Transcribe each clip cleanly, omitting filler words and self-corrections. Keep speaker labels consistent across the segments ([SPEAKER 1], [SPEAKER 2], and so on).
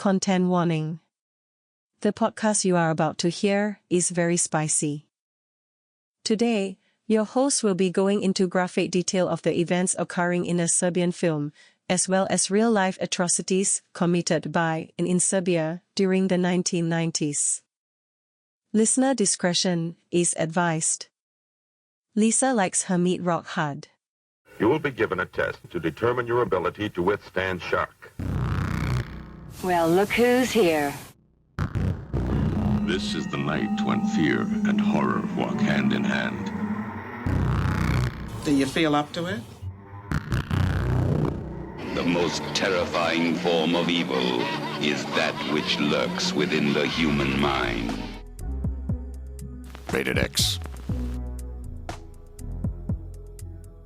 [SPEAKER 1] Content warning. The podcast you are about to hear is very spicy. Today, your host will be going into graphic detail of the events occurring in a Serbian film, as well as real-life atrocities committed by and in Serbia during the 1990s. Listener discretion is advised. Lisa likes her meat rock hard.
[SPEAKER 2] You will be given a test to determine your ability to withstand shock.
[SPEAKER 3] Well, look who's here.
[SPEAKER 4] This is the night when fear and horror walk hand in hand.
[SPEAKER 5] Do you feel up to it?
[SPEAKER 6] The most terrifying form of evil is that which lurks within the human mind.
[SPEAKER 4] Rated X.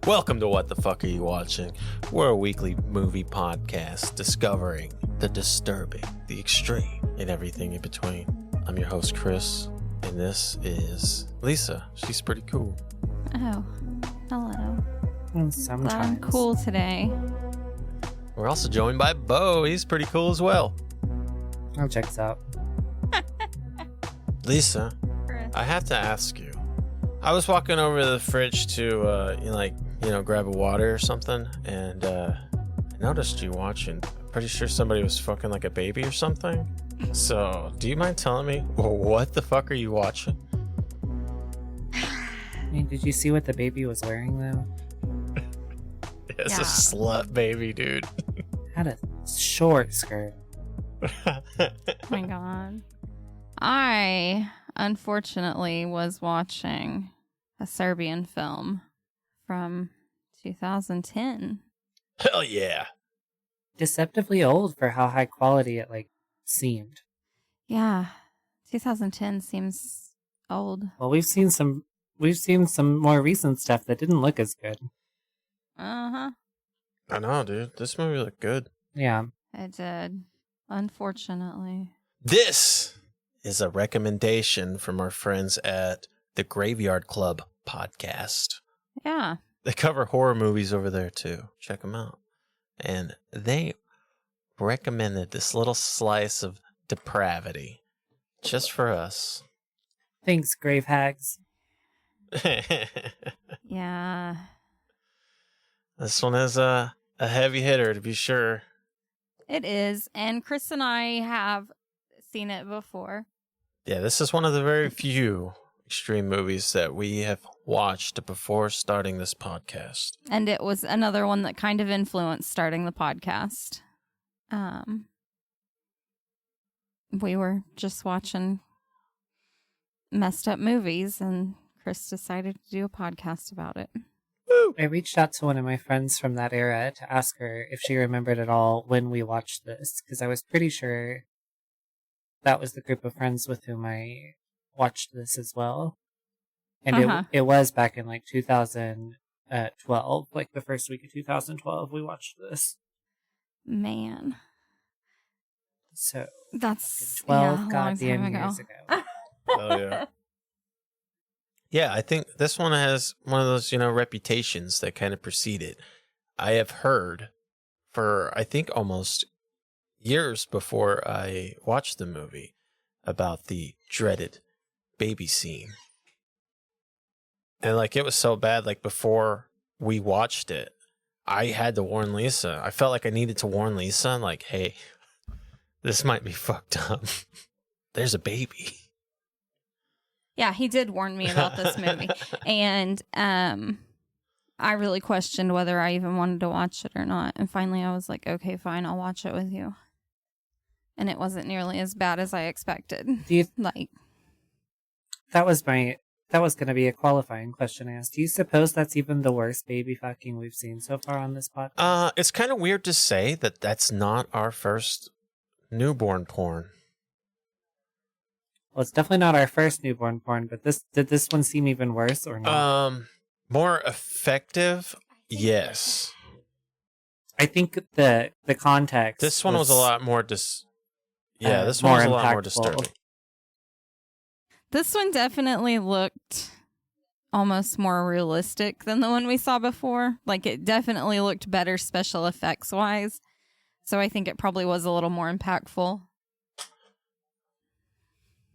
[SPEAKER 7] Welcome to What the Fuck Are You Watching? We're a weekly movie podcast discovering the disturbing, the extreme, and everything in between. I'm your host, Chris, and this is Lisa. She's pretty cool.
[SPEAKER 8] Oh, hello.
[SPEAKER 5] Sometimes.
[SPEAKER 8] Glad I'm cool today.
[SPEAKER 7] We're also joined by Bo. He's pretty cool as well.
[SPEAKER 5] I'll check this out.
[SPEAKER 7] Lisa,
[SPEAKER 8] Chris.
[SPEAKER 7] I have to ask you. I was walking over to the fridge to, grab a water or something, and I noticed you watching. Pretty sure somebody was fucking like a baby or something. So, do you mind telling me what the fuck are you watching?
[SPEAKER 5] I mean, did you see what the baby was wearing, though?
[SPEAKER 7] It's
[SPEAKER 8] Yeah.
[SPEAKER 7] a slut baby, dude.
[SPEAKER 5] Had a short skirt.
[SPEAKER 8] Oh my god. I, unfortunately, was watching a Serbian film from 2010.
[SPEAKER 7] Hell yeah.
[SPEAKER 5] Deceptively old for how high quality it, seemed.
[SPEAKER 8] Yeah, 2010 seems old.
[SPEAKER 5] Well, we've seen some more recent stuff that didn't look as good.
[SPEAKER 8] Uh-huh.
[SPEAKER 7] I know, dude. This movie looked good.
[SPEAKER 5] Yeah.
[SPEAKER 8] It did. Unfortunately.
[SPEAKER 7] This is a recommendation from our friends at the Graveyard Club podcast.
[SPEAKER 8] Yeah.
[SPEAKER 7] They cover horror movies over there too. Check them out. And they recommended this little slice of depravity just for us.
[SPEAKER 5] Thanks, grave hags.
[SPEAKER 8] Yeah.
[SPEAKER 7] This one is a heavy hitter, to be sure.
[SPEAKER 8] It is. And Chris and I have seen it before.
[SPEAKER 7] Yeah, this is one of the very few extreme movies that we have watched before starting this podcast.
[SPEAKER 8] And it was another one that kind of influenced starting the podcast. We were just watching messed up movies, and Chris decided to do a podcast about it.
[SPEAKER 5] I reached out to one of my friends from that era to ask her if she remembered at all when we watched this, because I was pretty sure that was the group of friends with whom I watched this as well. And it was back in 2012, the first week of 2012 we watched this.
[SPEAKER 8] Man.
[SPEAKER 5] So
[SPEAKER 8] That's
[SPEAKER 5] 12
[SPEAKER 8] a
[SPEAKER 5] goddamn
[SPEAKER 8] long time
[SPEAKER 5] years
[SPEAKER 8] ago.
[SPEAKER 5] ago.
[SPEAKER 7] Oh, yeah. Yeah, I think this one has one of those, reputations that kind of preceded. I have heard for, I think, almost years before I watched the movie about the dreaded baby scene. And, it was so bad, before we watched it, I had to warn Lisa. I felt like I needed to warn Lisa, hey, this might be fucked up. There's a baby.
[SPEAKER 8] Yeah, he did warn me about this movie. And I really questioned whether I even wanted to watch it or not. And finally I was like, okay, fine, I'll watch it with you. And it wasn't nearly as bad as I expected.
[SPEAKER 5] That was going to be a qualifying question I asked. Do you suppose that's even the worst baby fucking we've seen so far on this podcast?
[SPEAKER 7] It's kind of weird to say that that's not our first newborn porn.
[SPEAKER 5] Well, it's definitely not our first newborn porn, but did this one seem even worse or not?
[SPEAKER 7] More effective, yes.
[SPEAKER 5] I think the context.
[SPEAKER 7] This one was a lot more this one was a lot more disturbing.
[SPEAKER 8] This one definitely looked almost more realistic than the one we saw before. It definitely looked better special effects wise. So I think it probably was a little more impactful.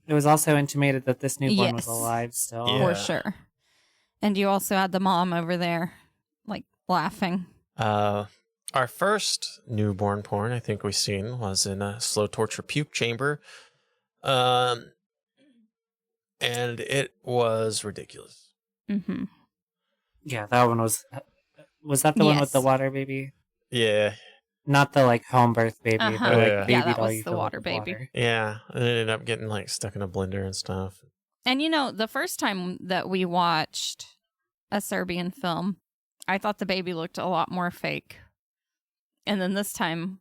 [SPEAKER 5] It was also intimated that this newborn was
[SPEAKER 8] Yes.
[SPEAKER 5] alive still.
[SPEAKER 7] Yeah.
[SPEAKER 8] For sure. And you also had the mom over there, like, laughing.
[SPEAKER 7] Our first newborn porn I think we seen was in a slow torture puke chamber. And it was ridiculous.
[SPEAKER 8] Mm-hmm.
[SPEAKER 5] Yeah, that one was... Was that the one with
[SPEAKER 8] Yes.
[SPEAKER 5] the water baby?
[SPEAKER 7] Yeah.
[SPEAKER 5] Not the, like, home birth baby,
[SPEAKER 8] Uh-huh.
[SPEAKER 5] but, like,
[SPEAKER 7] Yeah.
[SPEAKER 5] baby
[SPEAKER 8] Yeah, that
[SPEAKER 5] doll
[SPEAKER 8] was
[SPEAKER 5] you
[SPEAKER 8] the
[SPEAKER 5] fill
[SPEAKER 8] water
[SPEAKER 5] with
[SPEAKER 8] baby.
[SPEAKER 5] water.
[SPEAKER 7] Yeah. And it ended up getting, like, stuck in a blender and stuff.
[SPEAKER 8] And the first time that we watched a Serbian film, I thought the baby looked a lot more fake. And then this time,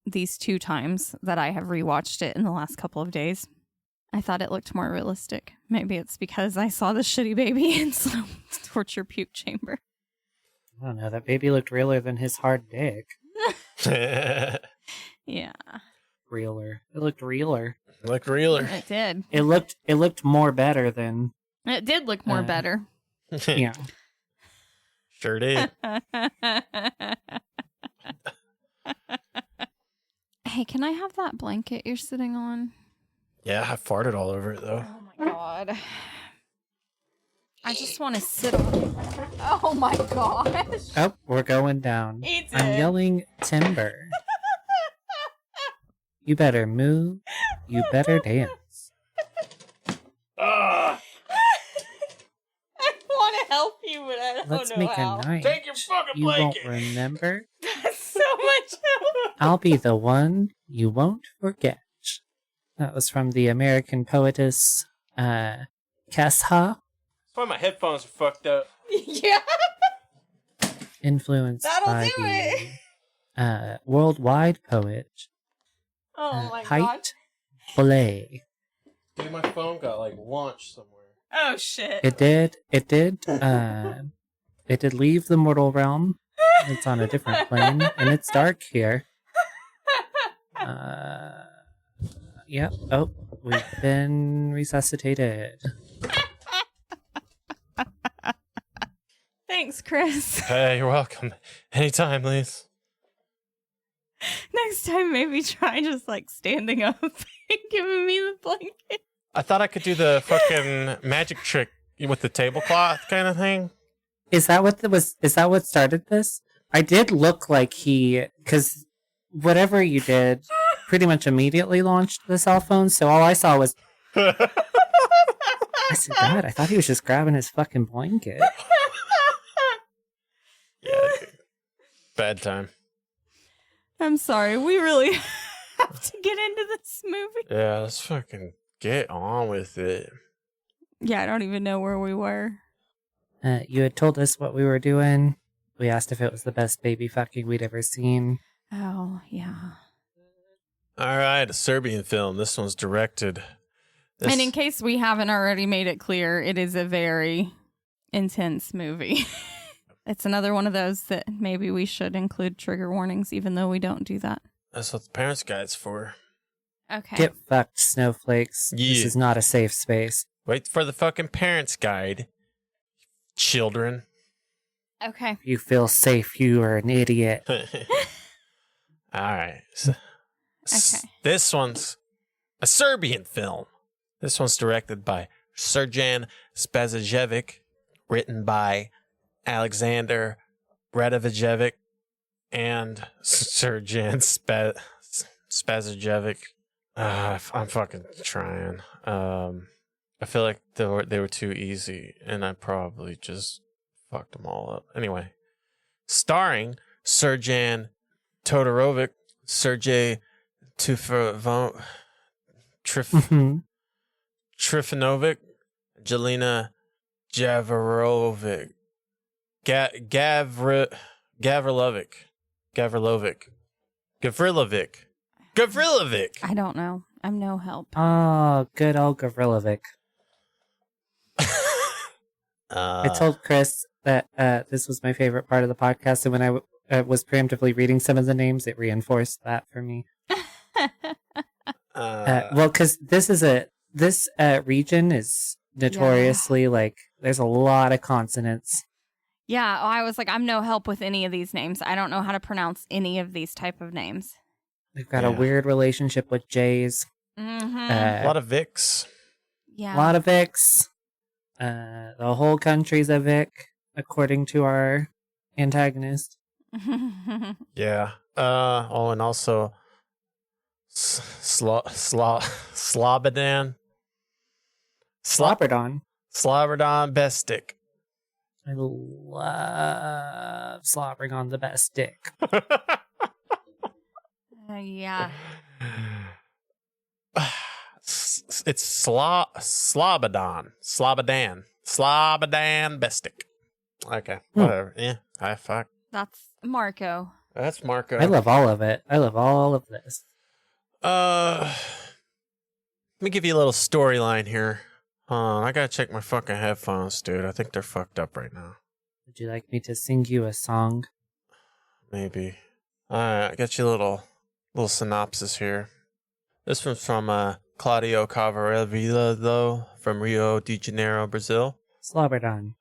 [SPEAKER 8] these 2 times that I have rewatched it in the last couple of days, I thought it looked more realistic. Maybe it's because I saw the shitty baby in slow torture puke chamber.
[SPEAKER 5] I don't know, that baby looked realer than his hard dick.
[SPEAKER 8] Yeah,
[SPEAKER 5] Realer. It looked realer.
[SPEAKER 7] Looked realer.
[SPEAKER 8] it did.
[SPEAKER 5] It looked more better than...
[SPEAKER 8] It did look more better.
[SPEAKER 5] Yeah.
[SPEAKER 7] Sure did.
[SPEAKER 8] Hey, can I have that blanket you're sitting on?
[SPEAKER 7] Yeah, I farted all over it, though.
[SPEAKER 8] Oh my god. I just want to sit on it. Oh my gosh.
[SPEAKER 5] Oh, we're going down.
[SPEAKER 8] Eat
[SPEAKER 5] I'm
[SPEAKER 8] it.
[SPEAKER 5] yelling timber. You better move. You better dance.
[SPEAKER 8] I want to help you, but I don't
[SPEAKER 5] Let's
[SPEAKER 8] know
[SPEAKER 5] make
[SPEAKER 8] how.
[SPEAKER 5] a night.
[SPEAKER 7] Take your fucking
[SPEAKER 5] You won't
[SPEAKER 7] blanket.
[SPEAKER 5] remember.
[SPEAKER 8] That's so much help.
[SPEAKER 5] I'll be the one you won't forget. That was from the American poetess Kesha,
[SPEAKER 7] That's why my headphones are fucked up.
[SPEAKER 8] Yeah.
[SPEAKER 5] influenced
[SPEAKER 8] That'll
[SPEAKER 5] by
[SPEAKER 8] do it.
[SPEAKER 5] the worldwide poet
[SPEAKER 8] Oh my god.
[SPEAKER 5] Height Blay.
[SPEAKER 7] Dude, my phone got like launched somewhere.
[SPEAKER 8] Oh shit.
[SPEAKER 5] It did leave the mortal realm. It's on a different plane, and it's dark here. Yep. Oh, we've been resuscitated.
[SPEAKER 8] Thanks, Chris.
[SPEAKER 7] Hey, you're welcome. Anytime, Liz.
[SPEAKER 8] Next time, maybe try just like standing up and giving me the blanket.
[SPEAKER 7] I thought I could do the fucking magic trick with the tablecloth kind of thing.
[SPEAKER 5] Is that what is that what started this? I did look like because whatever you did pretty much immediately launched the cell phone, so all I saw was, I said, God, I thought he was just grabbing his fucking blanket.
[SPEAKER 7] Yeah, dude. Bad time.
[SPEAKER 8] I'm sorry. We really have to get into this movie.
[SPEAKER 7] Yeah, let's fucking get on with it.
[SPEAKER 8] Yeah, I don't even know where we were.
[SPEAKER 5] You had told us what we were doing. We asked if it was the best baby fucking we'd ever seen.
[SPEAKER 8] Oh, yeah.
[SPEAKER 7] All right, a Serbian film. This one's directed.
[SPEAKER 8] And in case we haven't already made it clear, it is a very intense movie. It's another one of those that maybe we should include trigger warnings, even though we don't do that.
[SPEAKER 7] That's what the parents' guide's for.
[SPEAKER 8] Okay.
[SPEAKER 5] Get fucked, snowflakes.
[SPEAKER 7] Yeah.
[SPEAKER 5] This is not a safe space.
[SPEAKER 7] Wait for the fucking parents' guide, children.
[SPEAKER 8] Okay.
[SPEAKER 5] If you feel safe, you are an idiot.
[SPEAKER 7] All right. So,
[SPEAKER 8] Okay.
[SPEAKER 7] This one's a Serbian film. This one's directed by Serjan Spazajevic, written by Alexander Radovijevic and Serjan Spazajevic. I'm fucking trying. I feel like they were too easy, and I probably just fucked them all up. Anyway, starring Serjan Todorovic, Sergej Trifanovic, Jelena Gavrilovic, Gavrilovic.
[SPEAKER 8] I don't know. I'm no help.
[SPEAKER 5] Oh, good old Gavrilovic. I told Chris that this was my favorite part of the podcast, and when I was preemptively reading some of the names, it reinforced that for me. Well, because this region is notoriously like there's a lot of consonants.
[SPEAKER 8] Yeah, I was like, I'm no help with any of these names. I don't know how to pronounce any of these type of names.
[SPEAKER 5] We've got a weird relationship with Jays.
[SPEAKER 8] Mm-hmm.
[SPEAKER 7] A lot of Vicks.
[SPEAKER 8] Yeah.
[SPEAKER 5] A lot of Vicks. The whole country's a Vic, according to our antagonist.
[SPEAKER 7] Yeah. And also Slobodan.
[SPEAKER 5] Slobberdon.
[SPEAKER 7] Slobodan Bestic.
[SPEAKER 5] I love slobbering on the best dick.
[SPEAKER 8] Yeah.
[SPEAKER 7] It's Slobodan Bestic. Okay, whatever. Yeah, fuck.
[SPEAKER 8] That's Marco.
[SPEAKER 7] That's Marco.
[SPEAKER 5] I love all of it. I love all of this.
[SPEAKER 7] Let me give you a little storyline here. I gotta check my fucking headphones, dude. I think they're fucked up right now.
[SPEAKER 5] Would you like me to sing you a song?
[SPEAKER 7] Maybe. I got you a little synopsis here. This one's from Claudio Carvalho, though, from Rio de Janeiro, Brazil.
[SPEAKER 5] Slobberdon.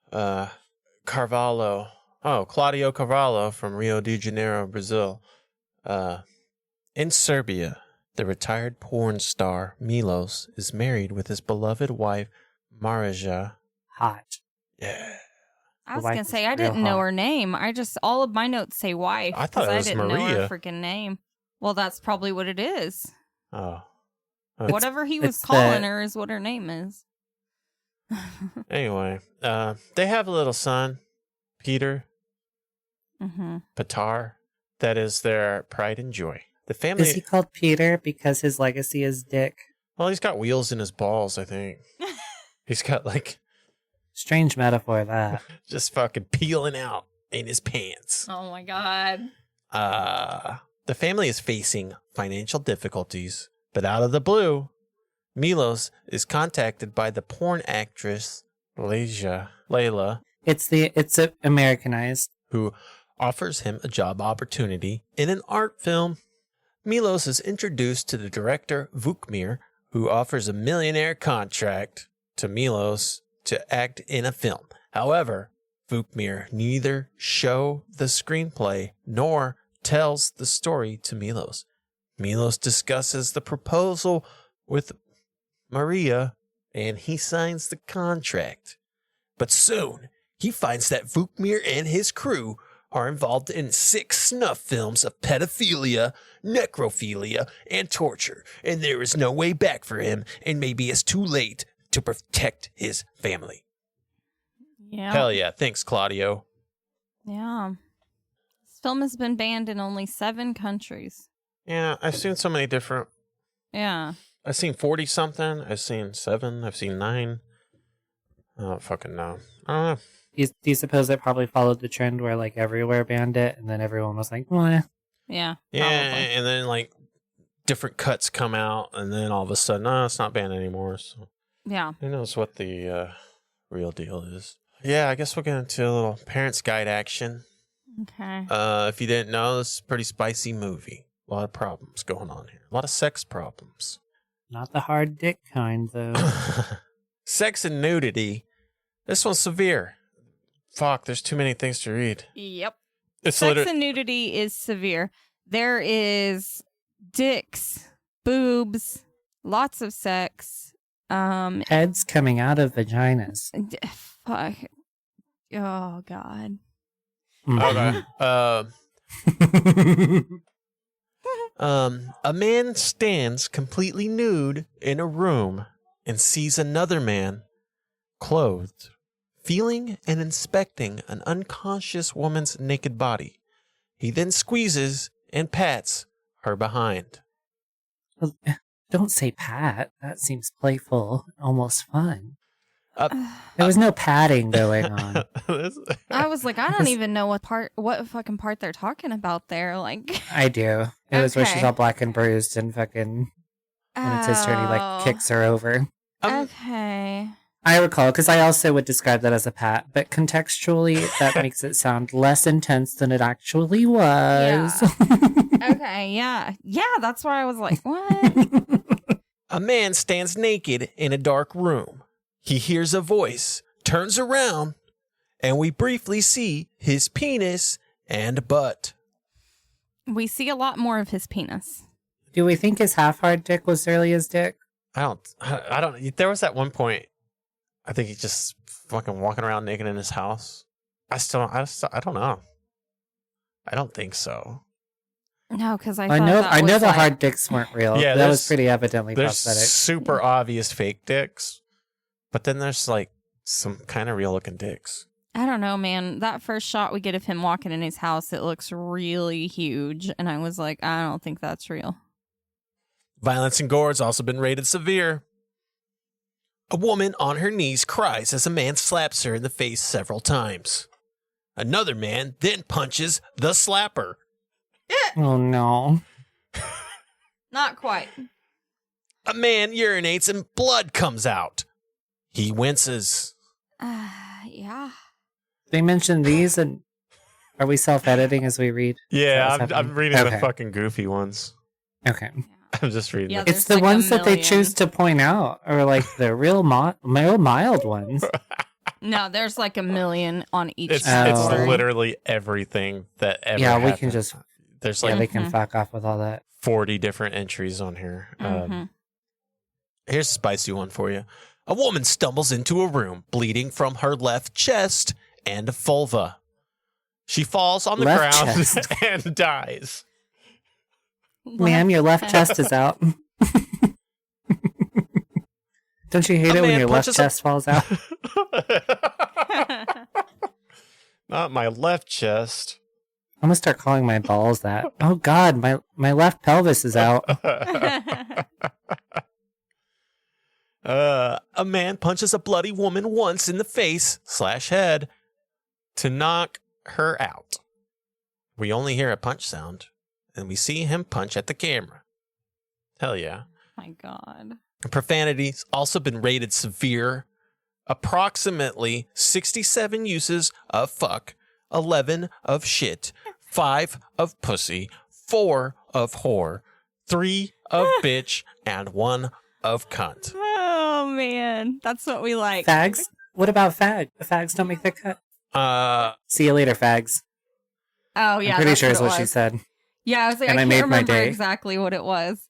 [SPEAKER 7] Carvalho. Oh, Claudio Carvalho from Rio de Janeiro, Brazil. In Serbia, the retired porn star Milos is married with his beloved wife, Marija.
[SPEAKER 5] Hot.
[SPEAKER 7] Yeah.
[SPEAKER 8] I was going to say, I didn't know her name. All of my notes say wife.
[SPEAKER 7] I thought it was
[SPEAKER 8] I didn't
[SPEAKER 7] Maria.
[SPEAKER 8] know her freaking name. Well, that's probably what it is.
[SPEAKER 7] Oh.
[SPEAKER 8] Whatever he was calling her is what her name is.
[SPEAKER 7] Anyway, they have a little son, Peter.
[SPEAKER 8] Mm-hmm.
[SPEAKER 7] Petar. That is their pride and joy. The family.
[SPEAKER 5] Is he called Peter because his legacy is dick?
[SPEAKER 7] Well, he's got wheels in his balls, I think. He's got like.
[SPEAKER 5] Strange metaphor, that.
[SPEAKER 7] Just fucking peeling out in his pants.
[SPEAKER 8] Oh my God.
[SPEAKER 7] The family is facing financial difficulties, but out of the blue, Milos is contacted by the porn actress Layla.
[SPEAKER 5] It's Americanized.
[SPEAKER 7] Who offers him a job opportunity in an art film. Milos is introduced to the director Vukmir, who offers a millionaire contract to Milos to act in a film. However, Vukmir neither show the screenplay nor tells the story to Milos. Milos discusses the proposal with Maria and he signs the contract. But soon, he finds that Vukmir and his crew are involved in 6 snuff films of pedophilia, necrophilia, and torture, and there is no way back for him, and maybe it's too late to protect his family.
[SPEAKER 8] Yeah.
[SPEAKER 7] Hell yeah. Thanks, Claudio.
[SPEAKER 8] Yeah. This film has been banned in only 7 countries.
[SPEAKER 7] Yeah, I've seen so many different.
[SPEAKER 8] Yeah.
[SPEAKER 7] I've seen 40-something. I've seen 7. I've seen 9. I don't fucking know. I don't know.
[SPEAKER 5] Do you suppose it probably followed the trend where like everywhere banned it and then everyone was like, well,
[SPEAKER 8] Yeah.
[SPEAKER 7] Yeah,
[SPEAKER 8] probably.
[SPEAKER 7] and then like different cuts come out, and then all of a sudden, no, it's not banned anymore. So
[SPEAKER 8] Yeah.
[SPEAKER 7] who knows what the real deal is? Yeah, I guess we'll get into a little parents' guide action.
[SPEAKER 8] Okay.
[SPEAKER 7] If you didn't know, this is a pretty spicy movie. A lot of problems going on here. A lot of sex problems.
[SPEAKER 5] not the hard dick kind though.
[SPEAKER 7] Sex and nudity. This one's severe. Fuck, there's too many things to read.
[SPEAKER 8] Yep.
[SPEAKER 7] It's
[SPEAKER 8] Sex and nudity is severe. There is dicks, boobs, lots of sex.
[SPEAKER 5] Heads coming out of vaginas.
[SPEAKER 8] Fuck. Oh God.
[SPEAKER 7] Okay. A man stands completely nude in a room and sees another man clothed, feeling and inspecting an unconscious woman's naked body. He then squeezes and pats her behind.
[SPEAKER 5] Well, don't say pat. That seems playful, almost fun. There was no patting going on.
[SPEAKER 8] I was like, I don't even know what fucking part they're talking about there. Like,
[SPEAKER 5] I do. It was where she's
[SPEAKER 8] Okay.
[SPEAKER 5] all black and bruised and fucking when it's his turn, he like kicks her over.
[SPEAKER 8] Okay.
[SPEAKER 5] I recall, because I also would describe that as a pat, but contextually, that makes it sound less intense than it actually was.
[SPEAKER 8] Okay, yeah. Yeah, that's why I was like, what?
[SPEAKER 7] A man stands naked in a dark room. He hears a voice, turns around, and we briefly see his penis and butt.
[SPEAKER 8] We see a lot more of his penis.
[SPEAKER 5] Do we think his half-hard dick was really his dick?
[SPEAKER 7] I don't. There was that one point. I think he's just fucking walking around naked in his house. I don't know. I don't think so.
[SPEAKER 8] No, because I
[SPEAKER 5] know the hard dicks weren't real.
[SPEAKER 7] Yeah,
[SPEAKER 5] that was pretty evidently
[SPEAKER 7] there's
[SPEAKER 5] prosthetic.
[SPEAKER 7] super obvious fake dicks, but then there's like some kind of real looking dicks.
[SPEAKER 8] I don't know, man. That first shot we get of him walking in his house, it looks really huge. And I was like, I don't think that's real.
[SPEAKER 7] Violence and gore has also been rated severe. A woman on her knees cries as a man slaps her in the face several times. Another man then punches the slapper.
[SPEAKER 5] Oh, no.
[SPEAKER 8] Not quite.
[SPEAKER 7] A man urinates and blood comes out. He winces.
[SPEAKER 8] Yeah.
[SPEAKER 5] They mentioned these, and are we self-editing as we read?
[SPEAKER 7] Yeah, I'm reading the fucking goofy ones.
[SPEAKER 5] Okay.
[SPEAKER 7] I'm just reading
[SPEAKER 8] Yeah,
[SPEAKER 7] them.
[SPEAKER 5] It's the
[SPEAKER 8] like
[SPEAKER 5] ones that they choose to point out, or like the real mild ones.
[SPEAKER 8] No, there's like a million on each
[SPEAKER 7] It's
[SPEAKER 8] category.
[SPEAKER 7] literally everything that ever
[SPEAKER 5] Yeah, we
[SPEAKER 7] happened.
[SPEAKER 5] can just...
[SPEAKER 7] There's
[SPEAKER 5] Yeah,
[SPEAKER 7] like
[SPEAKER 5] they can fuck off with all that.
[SPEAKER 7] 40 different entries on here.
[SPEAKER 8] Mm-hmm.
[SPEAKER 7] Here's a spicy one for you. A woman stumbles into a room, bleeding from her left chest and vulva. She falls on the
[SPEAKER 5] Left
[SPEAKER 7] ground
[SPEAKER 5] chest.
[SPEAKER 7] and dies.
[SPEAKER 5] Ma'am, your left chest is out. Don't you hate
[SPEAKER 7] A
[SPEAKER 5] it when
[SPEAKER 7] man
[SPEAKER 5] your left
[SPEAKER 7] punches
[SPEAKER 5] chest falls out?
[SPEAKER 7] Not my left chest.
[SPEAKER 5] I'm gonna start calling my balls that. Oh God, my left pelvis is out.
[SPEAKER 7] A man punches a bloody woman once in the face/head to knock her out. We only hear a punch sound, and we see him punch at the camera. Hell yeah.
[SPEAKER 8] My God.
[SPEAKER 7] Profanity's also been rated severe. Approximately 67 uses of fuck, 11 of shit, 5 of pussy, 4 of whore, 3 of bitch, and 1 of cunt.
[SPEAKER 8] Oh, man. That's what we like.
[SPEAKER 5] Fags? What about fag? The fags don't make the cut. See you later, fags.
[SPEAKER 8] Oh, yeah.
[SPEAKER 5] I'm pretty
[SPEAKER 8] that's
[SPEAKER 5] sure is what
[SPEAKER 8] it
[SPEAKER 5] she
[SPEAKER 8] was.
[SPEAKER 5] said.
[SPEAKER 8] Yeah, I was like,
[SPEAKER 5] And
[SPEAKER 8] I
[SPEAKER 5] I
[SPEAKER 8] can't
[SPEAKER 5] made my
[SPEAKER 8] remember
[SPEAKER 5] day.
[SPEAKER 8] exactly what it was.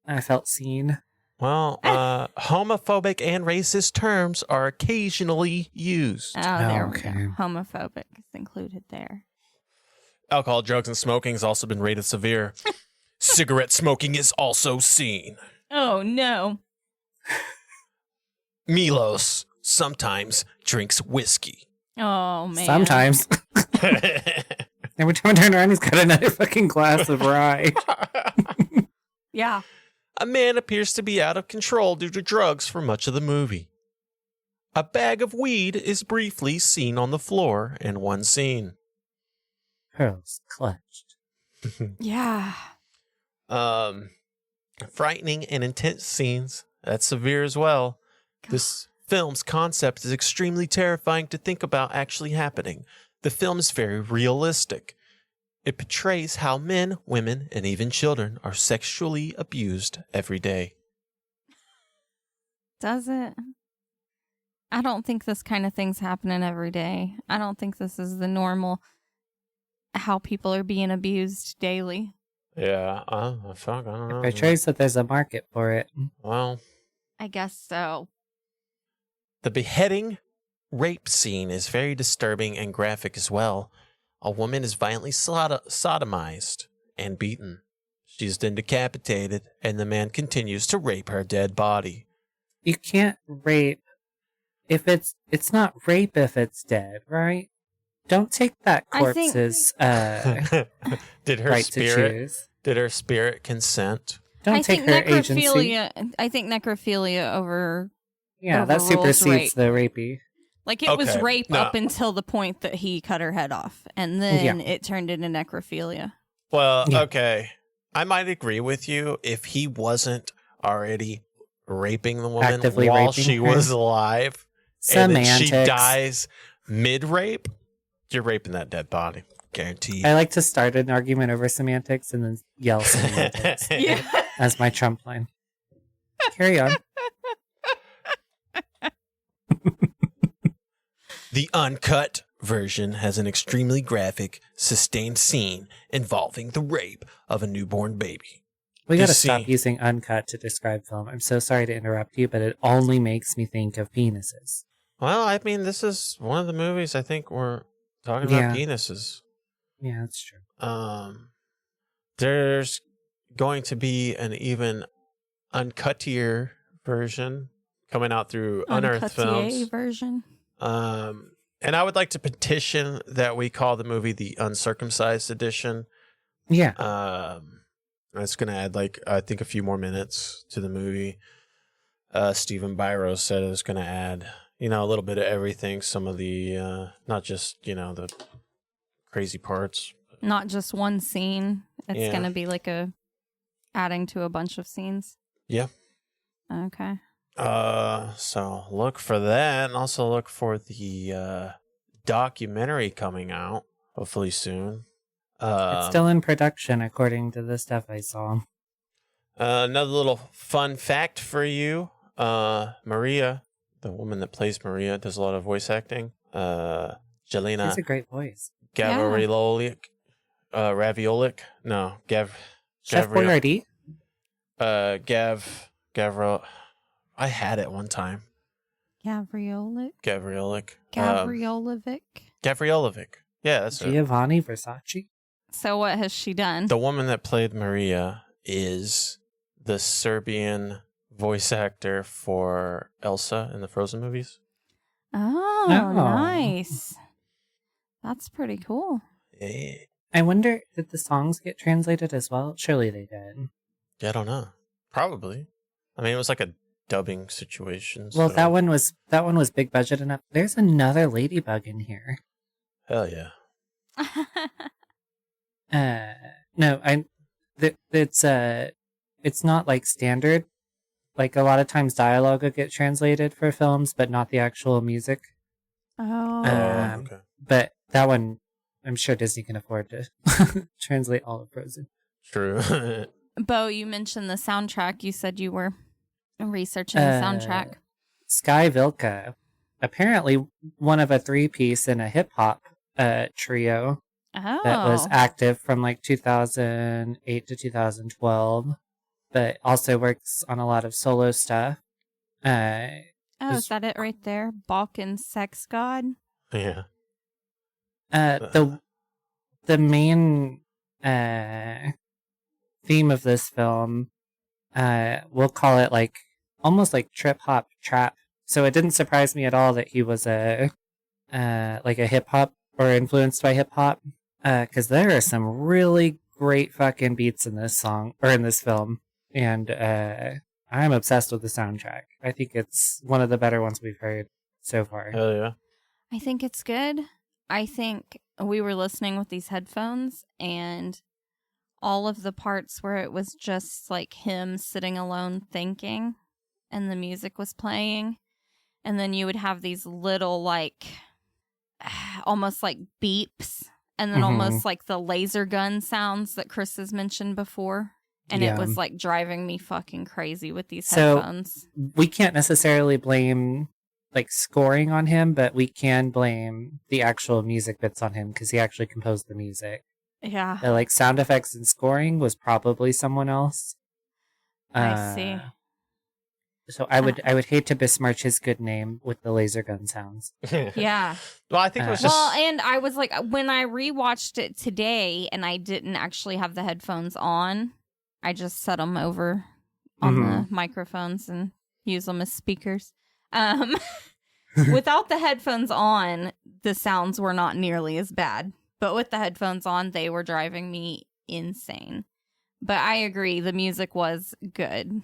[SPEAKER 5] I felt seen.
[SPEAKER 7] Well, homophobic and racist terms are occasionally used.
[SPEAKER 8] Oh, there we
[SPEAKER 5] okay.
[SPEAKER 8] go. Homophobic is included there.
[SPEAKER 7] Alcohol, drugs, and smoking has also been rated severe. Cigarette smoking is also seen.
[SPEAKER 8] Oh, no.
[SPEAKER 7] Milos sometimes drinks whiskey.
[SPEAKER 8] Oh, man.
[SPEAKER 5] Sometimes. Every time I turn around, he's got another fucking glass of rye.
[SPEAKER 8] Yeah.
[SPEAKER 7] A man appears to be out of control due to drugs for much of the movie. A bag of weed is briefly seen on the floor in one scene.
[SPEAKER 5] Pearls clutched.
[SPEAKER 8] Yeah.
[SPEAKER 7] Frightening and intense scenes. That's severe as well. This film's concept is extremely terrifying to think about actually happening. The film is very realistic. It portrays how men, women, and even children are sexually abused every day.
[SPEAKER 8] Does it? I don't think this kind of thing's happening every day. I don't think this is the normal how people are being abused daily.
[SPEAKER 7] Yeah, fuck, I don't know.
[SPEAKER 5] It portrays that there's a market for it.
[SPEAKER 7] Well,
[SPEAKER 8] I guess so.
[SPEAKER 7] the beheading rape scene is very disturbing and graphic as well. A woman is violently sodomized and beaten. She's then decapitated, and the man continues to rape her dead body.
[SPEAKER 5] You can't rape if it's not rape if it's dead, right? Don't take that
[SPEAKER 8] I think-
[SPEAKER 5] corpse's
[SPEAKER 7] Did her
[SPEAKER 5] right to
[SPEAKER 7] spirit?
[SPEAKER 5] choose.
[SPEAKER 7] Did her spirit consent?
[SPEAKER 5] Don't
[SPEAKER 8] I
[SPEAKER 5] take
[SPEAKER 8] think
[SPEAKER 5] her agency.
[SPEAKER 8] I think necrophilia over
[SPEAKER 5] Yeah, that
[SPEAKER 8] overrules
[SPEAKER 5] supersedes
[SPEAKER 8] rape.
[SPEAKER 5] the rapey.
[SPEAKER 8] Like it was
[SPEAKER 7] Okay,
[SPEAKER 8] rape
[SPEAKER 7] no.
[SPEAKER 8] up until the point that he cut her head off, and then it turned into necrophilia.
[SPEAKER 7] Well,
[SPEAKER 5] Yeah.
[SPEAKER 7] okay. I might agree with you if he wasn't already raping the woman
[SPEAKER 5] Actively
[SPEAKER 7] while
[SPEAKER 5] raping
[SPEAKER 7] she
[SPEAKER 5] her?
[SPEAKER 7] was alive, and then
[SPEAKER 5] Semantics.
[SPEAKER 7] she dies mid-rape. You're raping that dead body, guaranteed.
[SPEAKER 5] I like to start an argument over semantics and then yell semantics as my Trump line. Carry on.
[SPEAKER 7] The uncut version has an extremely graphic, sustained scene involving the rape of a newborn baby.
[SPEAKER 5] We gotta
[SPEAKER 7] This
[SPEAKER 5] stop
[SPEAKER 7] scene-
[SPEAKER 5] using uncut to describe film. I'm so sorry to interrupt you, but it only makes me think of penises.
[SPEAKER 7] Well, I mean, this is one of the movies I think we're talking
[SPEAKER 5] Yeah.
[SPEAKER 7] about penises.
[SPEAKER 5] Yeah, that's true.
[SPEAKER 7] There's going to be an even uncuttier version coming out through Unearthed Films.
[SPEAKER 8] version.
[SPEAKER 7] And I would like to petition that we call the movie the Uncircumcised Edition.
[SPEAKER 5] Yeah.
[SPEAKER 7] It's going to add, like, I think a few more minutes to the movie. Stephen Byro said it was going to add, you know, a little bit of everything. Some of the, not just, you know, the crazy parts.
[SPEAKER 8] Not just one scene. It's
[SPEAKER 7] Yeah.
[SPEAKER 8] going to be like adding to a bunch of scenes.
[SPEAKER 7] Yeah.
[SPEAKER 8] Okay.
[SPEAKER 7] So look for that, and also look for the documentary coming out, hopefully soon.
[SPEAKER 5] It's still in production, according to the stuff I saw.
[SPEAKER 7] Another little fun fact for you. Maria, the woman that plays Maria, does a lot of voice acting. Jelena
[SPEAKER 5] It's a great voice.
[SPEAKER 7] Gavrilovic.
[SPEAKER 5] Chef Boyardee?
[SPEAKER 7] Gavril. I had it one time.
[SPEAKER 8] Gavriolic.
[SPEAKER 7] Gavrilovic. Yeah, that's it.
[SPEAKER 5] Giovanni Versace?
[SPEAKER 8] So what has she done?
[SPEAKER 7] The woman that played Maria is the Serbian voice actor for Elsa in the Frozen movies.
[SPEAKER 8] Oh,
[SPEAKER 5] Oh.
[SPEAKER 8] nice. That's pretty cool.
[SPEAKER 7] Yeah,
[SPEAKER 5] I wonder, did the songs get translated as well? Surely they did.
[SPEAKER 7] I don't know. Probably. I mean, it was like a dubbing situation.
[SPEAKER 5] Well,
[SPEAKER 7] so-
[SPEAKER 5] that one was big budget enough. There's another ladybug in here.
[SPEAKER 7] Hell yeah.
[SPEAKER 5] No, it's not like standard. Like a lot of times dialogue will get translated for films, but not the actual music.
[SPEAKER 8] Oh.
[SPEAKER 7] Okay.
[SPEAKER 5] But that one, I'm sure Disney can afford to translate all of Frozen.
[SPEAKER 7] True.
[SPEAKER 8] Bo, you mentioned the soundtrack. You said you were researching the soundtrack.
[SPEAKER 5] Sky Vilka, apparently one of a 3-piece in a hip hop trio
[SPEAKER 8] Oh.
[SPEAKER 5] that was active from like 2008 to 2012, but also works on a lot of solo stuff.
[SPEAKER 8] Oh, is that it right there? Balkan sex god?
[SPEAKER 7] Yeah.
[SPEAKER 5] The main theme of this film, we'll call it like almost like trip hop trap. So it didn't surprise me at all that he was like a hip hop or influenced by hip hop, because there are some really great fucking beats in this song or in this film, and I'm obsessed with the soundtrack. I think it's one of the better ones we've heard so far.
[SPEAKER 7] Hell yeah.
[SPEAKER 8] I think it's good. I think we were listening with these headphones, and all of the parts where it was just like him sitting alone thinking and the music was playing, and then you would have these little like almost like beeps, and then almost like the laser gun sounds that Chris has mentioned before, and it was like driving me fucking crazy with these headphones.
[SPEAKER 5] We can't necessarily blame like scoring on him, but we can blame the actual music bits on him because he actually composed the music.
[SPEAKER 8] Yeah.
[SPEAKER 5] Like sound effects and scoring was probably someone else.
[SPEAKER 8] I see.
[SPEAKER 5] So I would hate to besmirch his good name with the laser gun sounds.
[SPEAKER 8] Yeah.
[SPEAKER 7] Well, I think it was just...
[SPEAKER 8] Well, and I was like, when I rewatched it today and I didn't actually have the headphones on, I just set them over on the microphones and use them as speakers. Without the headphones on, the sounds were not nearly as bad. But with the headphones on, they were driving me insane. But I agree, the music was good.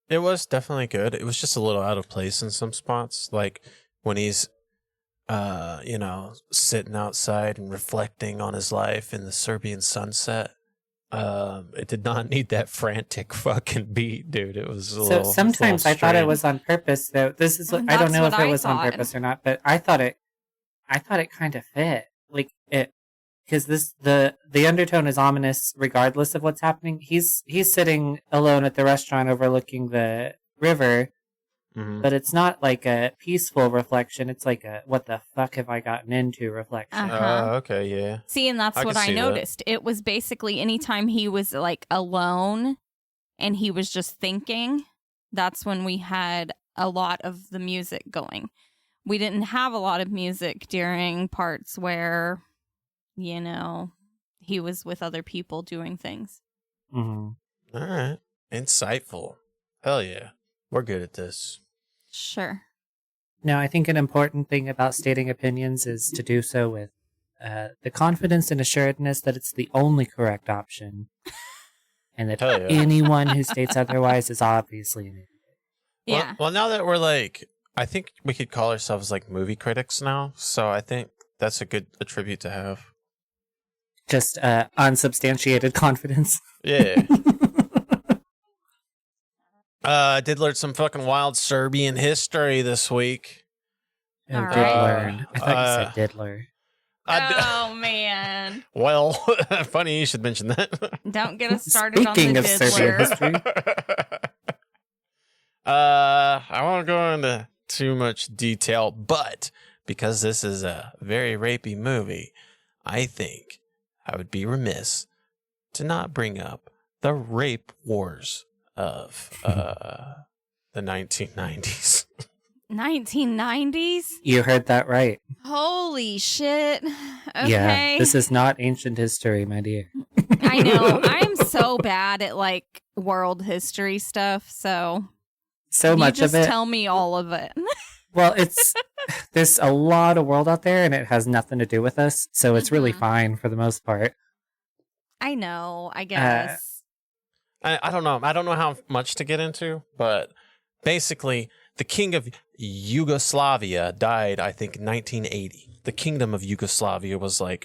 [SPEAKER 7] It was definitely good. It was just a little out of place in some spots. Like when he's, sitting outside and reflecting on his life in the Serbian sunset. It did not need that frantic fucking beat, dude. It was
[SPEAKER 5] sometimes I thought it was on purpose, though. This is I don't know if it was on purpose or not, but I thought it kind of fit. Like it, because the undertone is ominous regardless of what's happening. He's sitting alone at the restaurant overlooking the river,
[SPEAKER 7] Mhm.
[SPEAKER 5] but it's not like a peaceful reflection. It's like a what the fuck have I gotten into reflection.
[SPEAKER 7] Okay, yeah.
[SPEAKER 8] See, and that's
[SPEAKER 7] I
[SPEAKER 8] what
[SPEAKER 7] can
[SPEAKER 8] I
[SPEAKER 7] see that.
[SPEAKER 8] noticed. It was basically anytime he was like alone and he was just thinking, that's when we had a lot of the music going. We didn't have a lot of music during parts where, you know, he was with other people doing things.
[SPEAKER 5] Mm-hmm.
[SPEAKER 7] All right. Insightful. Hell yeah. We're good at this.
[SPEAKER 8] Sure.
[SPEAKER 5] Now, I think an important thing about stating opinions is to do so with the confidence and assuredness that it's the only correct option, and that
[SPEAKER 7] Hell yeah.
[SPEAKER 5] anyone who states otherwise is obviously an idiot.
[SPEAKER 8] Yeah.
[SPEAKER 7] Well, now that we're like, I think we could call ourselves like movie critics now. So I think that's a good attribute to have.
[SPEAKER 5] Just unsubstantiated confidence.
[SPEAKER 7] Yeah. I did learn some fucking wild Serbian history this week.
[SPEAKER 5] Oh,
[SPEAKER 8] All
[SPEAKER 5] did
[SPEAKER 8] right.
[SPEAKER 5] learn. I thought you said diddler.
[SPEAKER 8] Oh, man.
[SPEAKER 7] Well, funny you should mention that.
[SPEAKER 8] Don't get us started
[SPEAKER 5] Speaking
[SPEAKER 8] on the
[SPEAKER 5] of Serbian
[SPEAKER 8] diddler.
[SPEAKER 5] history,
[SPEAKER 7] I won't go into too much detail, but because this is a very rapey movie, I think I would be remiss to not bring up the rape wars of the 1990s.
[SPEAKER 8] 1990s?
[SPEAKER 5] you heard that right.
[SPEAKER 8] Holy shit. Okay.
[SPEAKER 5] Yeah, this is not ancient history, my dear.
[SPEAKER 8] I know. I'm so bad at like world history stuff, so
[SPEAKER 5] So much
[SPEAKER 8] you just
[SPEAKER 5] of it.
[SPEAKER 8] tell me all of it.
[SPEAKER 5] Well, there's a lot of world out there, and it has nothing to do with us, so it's really fine for the most part.
[SPEAKER 8] I know, I guess.
[SPEAKER 7] I don't know. I don't know how much to get into, but basically, the king of Yugoslavia died, I think, in 1980. The kingdom of Yugoslavia was like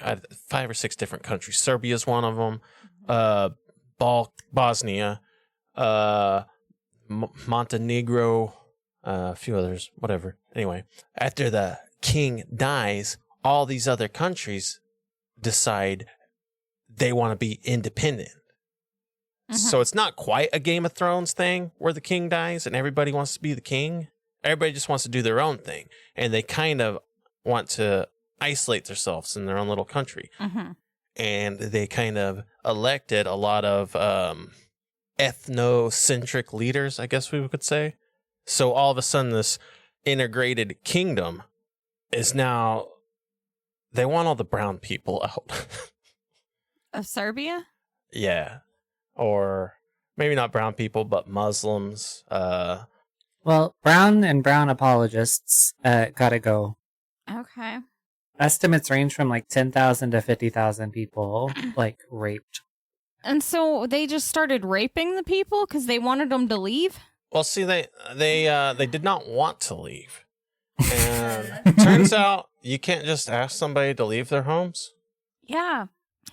[SPEAKER 7] 5 or 6 different countries. Serbia's one of them. Bosnia, Montenegro, a few others, whatever. Anyway, after the king dies, all these other countries decide they want to be independent. So it's not quite a Game of Thrones thing where the king dies and everybody wants to be the king. Everybody just wants to do their own thing. And they kind of want to isolate themselves in their own little country. And they kind of elected a lot of ethnocentric leaders, I guess we could say. So all of a sudden, this integrated kingdom is now, they want all the brown people out.
[SPEAKER 8] Of Serbia?
[SPEAKER 7] Yeah. Or maybe not brown people, but Muslims.
[SPEAKER 5] Well, brown and brown apologists gotta go.
[SPEAKER 8] Okay.
[SPEAKER 5] Estimates range from like 10,000 to 50,000 people like raped.
[SPEAKER 8] And so they just started raping the people because they wanted them to leave?
[SPEAKER 7] Well, see, they did not want to leave. And turns out you can't just ask somebody to leave their homes.
[SPEAKER 8] Yeah.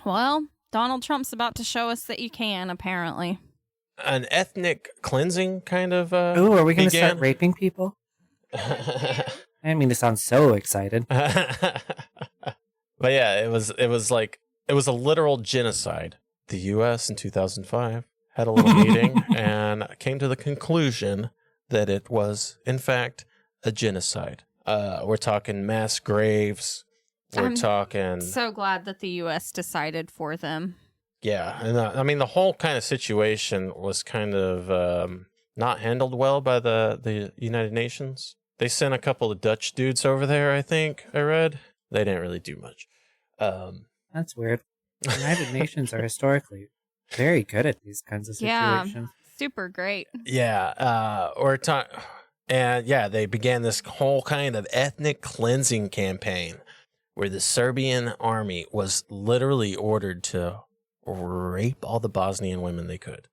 [SPEAKER 8] Well, Donald Trump's about to show us that you can, apparently.
[SPEAKER 7] An ethnic cleansing kind of
[SPEAKER 5] Ooh, are we going to
[SPEAKER 7] began.
[SPEAKER 5] start raping people? I didn't mean to sound so excited.
[SPEAKER 7] But yeah, it was a literal genocide. The U.S. in 2005 had a little meeting and came to the conclusion that it was, in fact, a genocide. We're talking mass graves. We're talking...
[SPEAKER 8] So glad that the U.S. decided for them.
[SPEAKER 7] Yeah, and I mean, the whole kind of situation was kind of not handled well by the United Nations. They sent a couple of Dutch dudes over there, I think, I read. They didn't really do much.
[SPEAKER 5] That's weird. The United Nations are historically very good at these kinds of situations.
[SPEAKER 8] Yeah, super great.
[SPEAKER 7] Yeah, and yeah, they began this whole kind of ethnic cleansing campaign where the Serbian army was literally ordered to rape all the Bosnian women they could.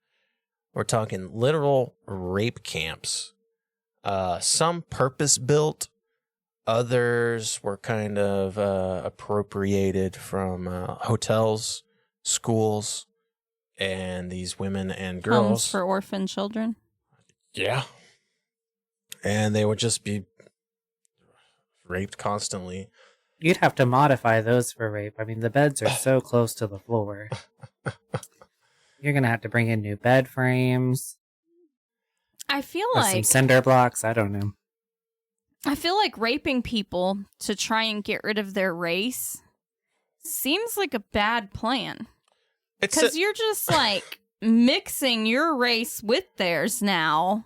[SPEAKER 7] We're talking literal rape camps. Some purpose-built, others were kind of appropriated from hotels, schools, and these women and girls.
[SPEAKER 8] Homes for orphan children.
[SPEAKER 7] Yeah. And they would just be raped constantly.
[SPEAKER 5] You'd have to modify those for rape. I mean, the beds are so close to the floor. You're going to have to bring in new bed frames.
[SPEAKER 8] I feel
[SPEAKER 5] Or
[SPEAKER 8] like
[SPEAKER 5] some cinder blocks. I don't know.
[SPEAKER 8] I feel like raping people to try and get rid of their race seems like a bad plan. Because you're just like mixing your race with theirs now.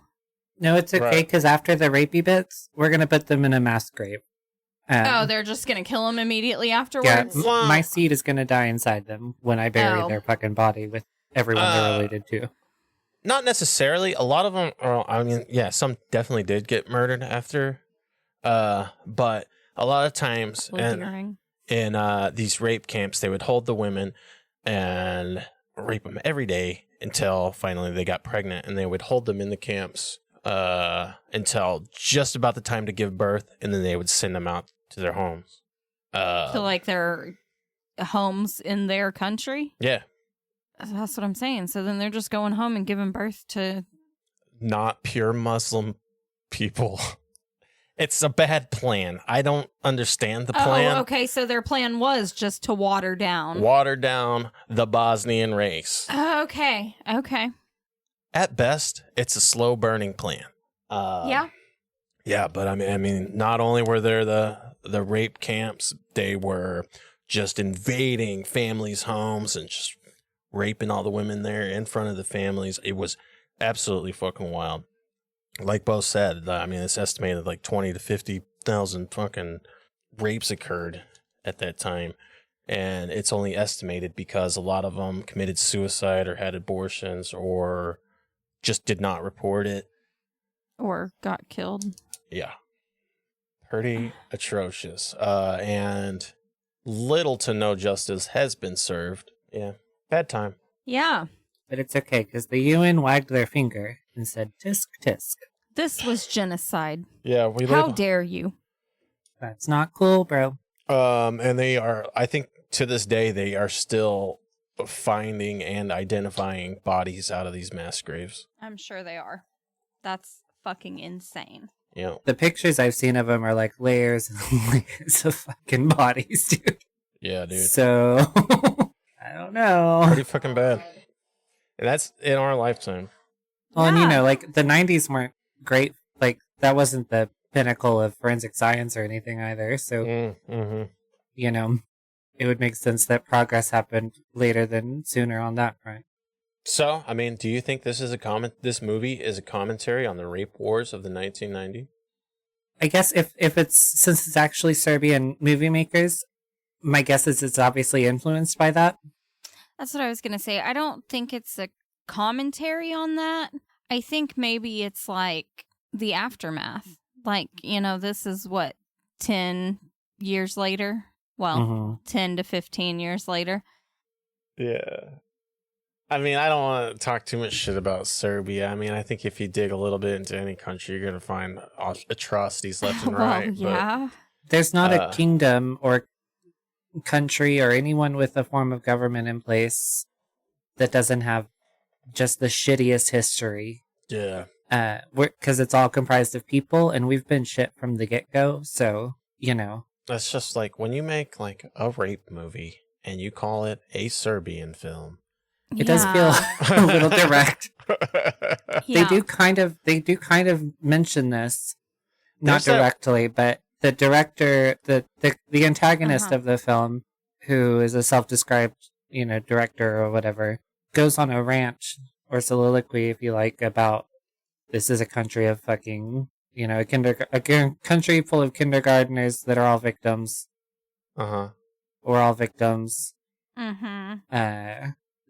[SPEAKER 5] No, it's okay, because after the rapey bits, we're going to put them in a mass grave.
[SPEAKER 8] They're just going to kill them immediately afterwards?
[SPEAKER 5] Yeah, my seed is going to die inside them when I bury their fucking body with everyone they're related to.
[SPEAKER 7] Not necessarily. A lot of them are, I mean, yeah, some definitely did get murdered after. But a lot of times in these rape camps, they would hold the women and rape them every day until finally they got pregnant, and they would hold them in the camps until just about the time to give birth, and then they would send them out to their homes.
[SPEAKER 8] To like their homes in their country?
[SPEAKER 7] Yeah.
[SPEAKER 8] That's what I'm saying. So then they're just going home and giving birth to
[SPEAKER 7] not pure Muslim people. It's a bad plan. I don't understand the plan.
[SPEAKER 8] Oh, okay. So their plan was just to water down
[SPEAKER 7] the Bosnian race.
[SPEAKER 8] Okay.
[SPEAKER 7] At best, it's a slow burning plan.
[SPEAKER 8] Yeah.
[SPEAKER 7] Yeah, but I mean, not only were there the rape camps, they were just invading families' homes and just raping all the women there in front of the families. It was absolutely fucking wild. Like Bo said, I mean, it's estimated like 20 to 50,000 fucking rapes occurred at that time. And it's only estimated because a lot of them committed suicide or had abortions or just did not report it.
[SPEAKER 8] Or got killed.
[SPEAKER 7] Yeah. Pretty atrocious. And little to no justice has been served. Yeah. Bad time.
[SPEAKER 8] Yeah.
[SPEAKER 5] But it's okay, because the UN wagged their finger and said, tisk, tisk.
[SPEAKER 8] This was genocide.
[SPEAKER 7] Yeah.
[SPEAKER 8] How dare you?
[SPEAKER 5] That's not cool, bro.
[SPEAKER 7] And they are, I think to this day, they are still finding and identifying bodies out of these mass graves.
[SPEAKER 8] I'm sure they are. That's fucking insane.
[SPEAKER 7] Yeah.
[SPEAKER 5] The pictures I've seen of them are like layers and layers of fucking bodies, dude.
[SPEAKER 7] Yeah, dude.
[SPEAKER 5] So, I don't know.
[SPEAKER 7] Pretty fucking bad. And that's in our lifetime.
[SPEAKER 5] Well, and you know, like, the 90s weren't great. Like, that wasn't the pinnacle of forensic science or anything either. So, you know, it would make sense that progress happened later than sooner on that front.
[SPEAKER 7] So, I mean, do you think this is this movie is a commentary on the rape wars of the 1990s?
[SPEAKER 5] I guess since it's actually Serbian movie makers, my guess is it's obviously influenced by that.
[SPEAKER 8] That's what I was going to say. I don't think it's a commentary on that. I think maybe it's like the aftermath. Like, you know, this is what, 10 years later? Well, 10 to 15 years later.
[SPEAKER 7] Yeah. I mean, I don't want to talk too much shit about Serbia. I mean, I think if you dig a little bit into any country, you're going to find atrocities left and right.
[SPEAKER 8] Yeah.
[SPEAKER 5] There's not a kingdom or country or anyone with a form of government in place that doesn't have just the shittiest history.
[SPEAKER 7] Yeah.
[SPEAKER 5] Because it's all comprised of people, and we've been shit from the get-go, so, you know.
[SPEAKER 7] That's just like when you make like a rape movie and you call it a Serbian film.
[SPEAKER 5] It does feel a little direct.
[SPEAKER 8] Yeah.
[SPEAKER 5] They do kind of mention this, not directly, but the director, the antagonist of the film, who is a self-described, you know, director or whatever, goes on a rant or soliloquy, if you like, about this is a country of fucking, you know, a country full of kindergartners that are all victims. We're all victims.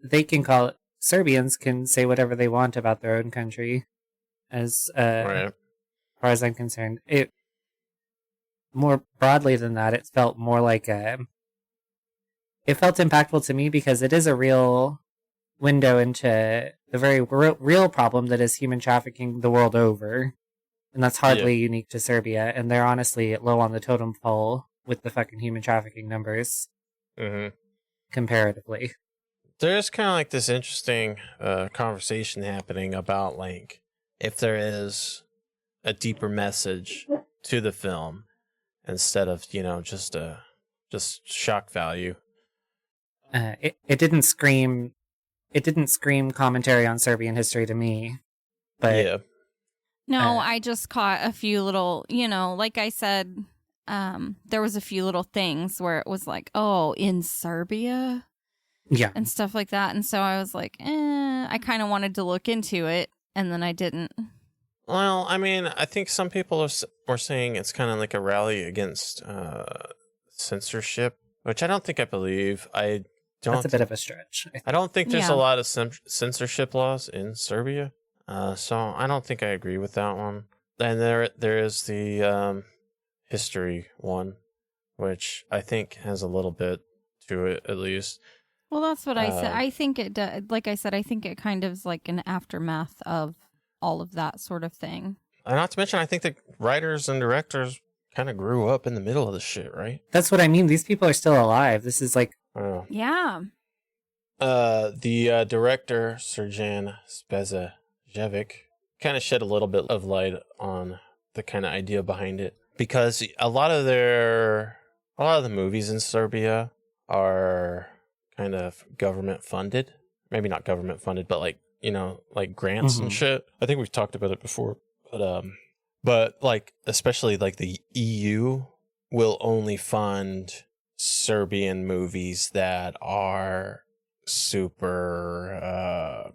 [SPEAKER 5] They can call it, Serbians can say whatever they want about their own country, as far as I'm concerned. It more broadly than that, it felt more like it felt impactful to me because it is a real window into the very real problem that is human trafficking the world over, and that's hardly unique to Serbia. And they're honestly low on the totem pole with the fucking human trafficking numbers, comparatively.
[SPEAKER 7] There's kind of like this interesting conversation happening about like if there is a deeper message to the film instead of, you know, just shock value.
[SPEAKER 5] It didn't scream commentary on Serbian history to me, but
[SPEAKER 8] No, I just caught a few little, like I said, there was a few little things where it was like, oh, in Serbia?
[SPEAKER 5] Yeah.
[SPEAKER 8] And stuff like that. And so I was like, I kind of wanted to look into it, and then I didn't.
[SPEAKER 7] Well, I mean, I think some people were saying it's kind of like a rally against censorship, which I don't think I believe.
[SPEAKER 5] That's a bit of a stretch.
[SPEAKER 7] I don't think there's a lot of censorship laws in Serbia, so I don't think I agree with that one. And there is the history one, which I think has a little bit to it, at least.
[SPEAKER 8] Well, that's what I said. I think it does. Like I said, I think it kind of is like an aftermath of all of that sort of thing.
[SPEAKER 7] And not to mention, I think the writers and directors kind of grew up in the middle of the shit, right?
[SPEAKER 5] That's what I mean. These people are still alive. This is like...
[SPEAKER 8] Yeah.
[SPEAKER 7] The director, Serjan Spezajevic, kind of shed a little bit of light on the kind of idea behind it. Because a lot of the movies in Serbia are kind of government funded. Maybe not government funded, but like grants and shit. I think we've talked about it before, but like especially like the EU will only fund Serbian movies that are super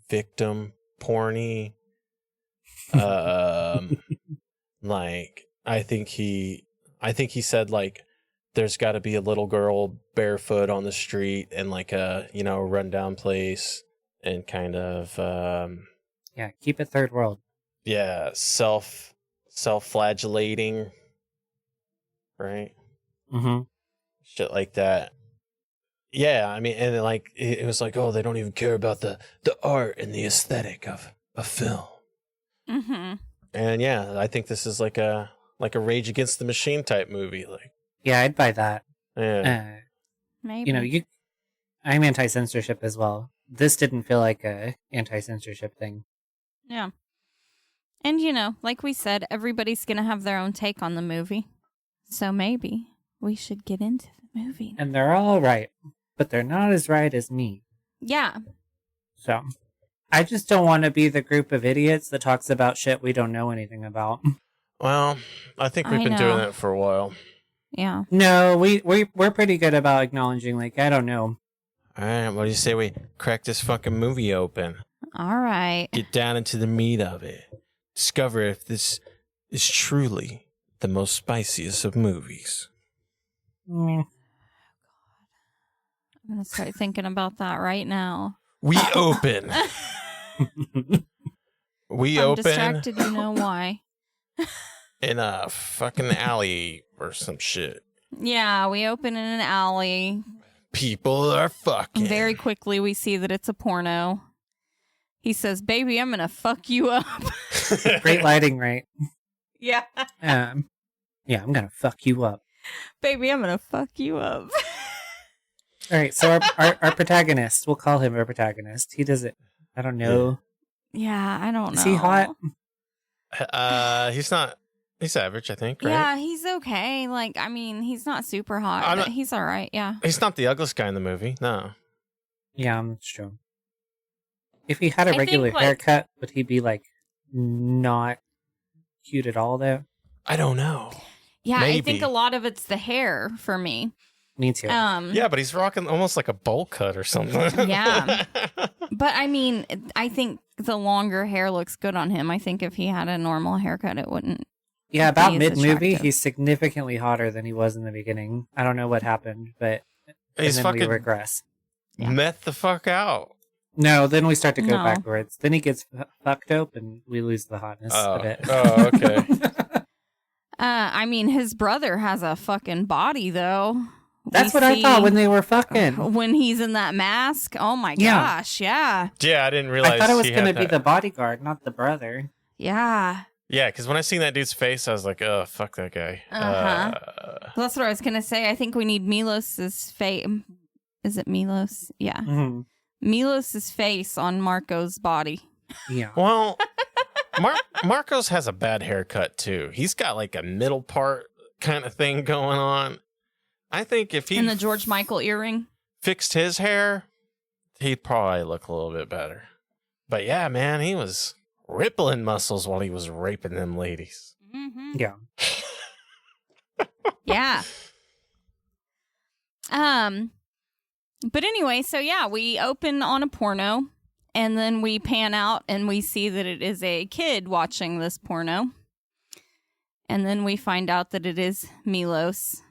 [SPEAKER 7] victim porny. Like I think he said like there's got to be a little girl barefoot on the street in like a rundown place and kind of
[SPEAKER 5] keep it third world.
[SPEAKER 7] Yeah, self-flagellating, right?
[SPEAKER 5] Mm-hmm.
[SPEAKER 7] Shit like that. Yeah, I mean, and like it was like, oh, they don't even care about the art and the aesthetic of a film.
[SPEAKER 8] Mm-hmm.
[SPEAKER 7] And yeah, I think this is like a Rage Against the Machine type movie. Like,
[SPEAKER 5] yeah, I'd buy that.
[SPEAKER 7] Yeah,
[SPEAKER 8] maybe.
[SPEAKER 5] I'm anti-censorship as well. This didn't feel like a anti-censorship thing.
[SPEAKER 8] Yeah. And like we said, everybody's gonna have their own take on the movie. So maybe we should get into the movie now.
[SPEAKER 5] And they're all right, but they're not as right as me.
[SPEAKER 8] Yeah.
[SPEAKER 5] So, I just don't want to be the group of idiots that talks about shit we don't know anything about.
[SPEAKER 7] Well, I think we've been doing that for a while.
[SPEAKER 8] Yeah.
[SPEAKER 5] No, we're pretty good about acknowledging, like, I don't know.
[SPEAKER 7] All right, what do you say we crack this fucking movie open?
[SPEAKER 8] All right.
[SPEAKER 7] Get down into the meat of it. Discover if this is truly the most spiciest of movies.
[SPEAKER 8] I'm going to start thinking about that right now.
[SPEAKER 7] We open.
[SPEAKER 8] I'm distracted, you know why.
[SPEAKER 7] In a fucking alley or some shit.
[SPEAKER 8] Yeah, we open in an alley.
[SPEAKER 7] People are fucking.
[SPEAKER 8] Very quickly, we see that it's a porno. He says, baby, I'm going to fuck you up.
[SPEAKER 5] Great lighting, right?
[SPEAKER 8] Yeah.
[SPEAKER 5] Yeah, I'm going to fuck you up.
[SPEAKER 8] Baby, I'm going to fuck you up.
[SPEAKER 5] All right, so our protagonist, we'll call him our protagonist. He does it. I don't know.
[SPEAKER 8] Yeah, I don't know.
[SPEAKER 5] Is he hot?
[SPEAKER 7] He's not. He's average, I think, right?
[SPEAKER 8] Yeah, he's okay. Like, I mean, he's not super hot, but he's all right, yeah.
[SPEAKER 7] He's not the ugliest guy in the movie, no.
[SPEAKER 5] Yeah, that's true. If he had a regular haircut, would he be, like, not cute at all, though?
[SPEAKER 7] I don't know.
[SPEAKER 8] Yeah,
[SPEAKER 7] Maybe.
[SPEAKER 8] I think a lot of it's the hair for me.
[SPEAKER 5] Me too.
[SPEAKER 7] Yeah, but he's rocking almost like a bowl cut or something.
[SPEAKER 8] Yeah. But, I mean, I think the longer hair looks good on him. I think if he had a normal haircut, it wouldn't.
[SPEAKER 5] Yeah, about mid-movie, he's significantly hotter than he was in the beginning. I don't know what happened, but
[SPEAKER 7] he's fucking
[SPEAKER 5] we regress.
[SPEAKER 8] Yeah.
[SPEAKER 7] Met the fuck out.
[SPEAKER 5] No, then we start to go backwards. Then he gets fucked up, and we lose the hotness a bit.
[SPEAKER 7] Oh, okay.
[SPEAKER 8] I mean, his brother has a fucking body, though.
[SPEAKER 5] That's what I thought when they were fucking.
[SPEAKER 8] When he's in that mask. Oh, my gosh, yeah.
[SPEAKER 7] Yeah, I didn't realize
[SPEAKER 5] I thought it was going to be the bodyguard, not the brother.
[SPEAKER 8] Yeah.
[SPEAKER 7] Yeah, because when I seen that dude's face, I was like, oh, fuck that guy.
[SPEAKER 8] Well, that's what I was going to say. I think we need Milos's face. Is it Milos? Yeah.
[SPEAKER 5] Mm-hmm.
[SPEAKER 8] Milos's face on Marco's body.
[SPEAKER 5] Yeah.
[SPEAKER 7] Well, Marcos has a bad haircut, too. He's got like a middle part kind of thing going on. I think if he...
[SPEAKER 8] And the George Michael earring.
[SPEAKER 7] Fixed his hair, he'd probably look a little bit better. But yeah, man, he was rippling muscles while he was raping them ladies.
[SPEAKER 8] Mm-hmm.
[SPEAKER 5] Yeah.
[SPEAKER 8] Yeah. But anyway, so yeah, we open on a porno, and then we pan out and we see that it is a kid watching this porno. And then we find out that it is Milos,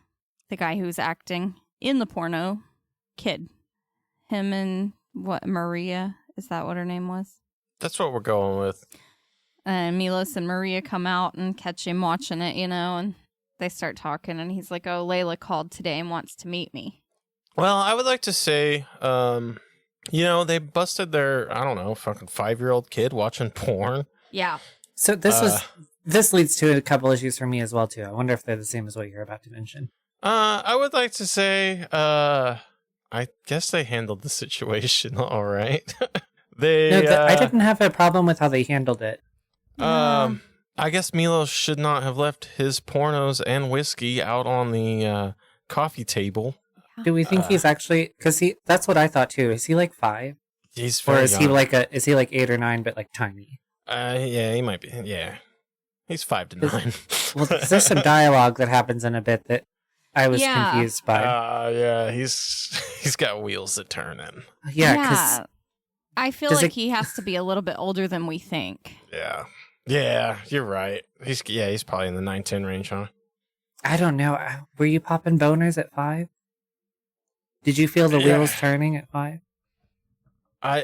[SPEAKER 8] the guy who's acting in the porno, kid. Him and Maria, is that what her name was?
[SPEAKER 7] That's what we're going with.
[SPEAKER 8] And Milos and Maria come out and catch him watching it, and they start talking, and he's like, oh, Layla called today and wants to meet me.
[SPEAKER 7] Well, I would like to say, they busted their, I don't know, fucking 5-year-old kid watching porn.
[SPEAKER 8] Yeah.
[SPEAKER 5] So this leads to a couple issues for me as well, too. I wonder if they're the same as what you're about to mention.
[SPEAKER 7] I would like to say, I guess they handled the situation all right.
[SPEAKER 5] I didn't have a problem with how they handled it.
[SPEAKER 7] I guess Milos should not have left his pornos and whiskey out on the coffee table.
[SPEAKER 5] Do we think he's actually? Because that's what I thought too. Is he like 5?
[SPEAKER 7] He's very
[SPEAKER 5] or is
[SPEAKER 7] young.
[SPEAKER 5] Is he like 8 or 9, but like tiny?
[SPEAKER 7] Yeah, he might be. Yeah, he's 5 to 9.
[SPEAKER 5] Well, there's some dialogue that happens in a bit that I was confused by.
[SPEAKER 7] Yeah, he's got wheels that turn in.
[SPEAKER 5] Yeah,
[SPEAKER 8] I feel like he has to be a little bit older than we think.
[SPEAKER 7] Yeah, you're right. He's probably in the 9-10 range, huh?
[SPEAKER 5] I don't know. Were you popping boners at 5? Did you feel the wheels turning at 5?
[SPEAKER 7] I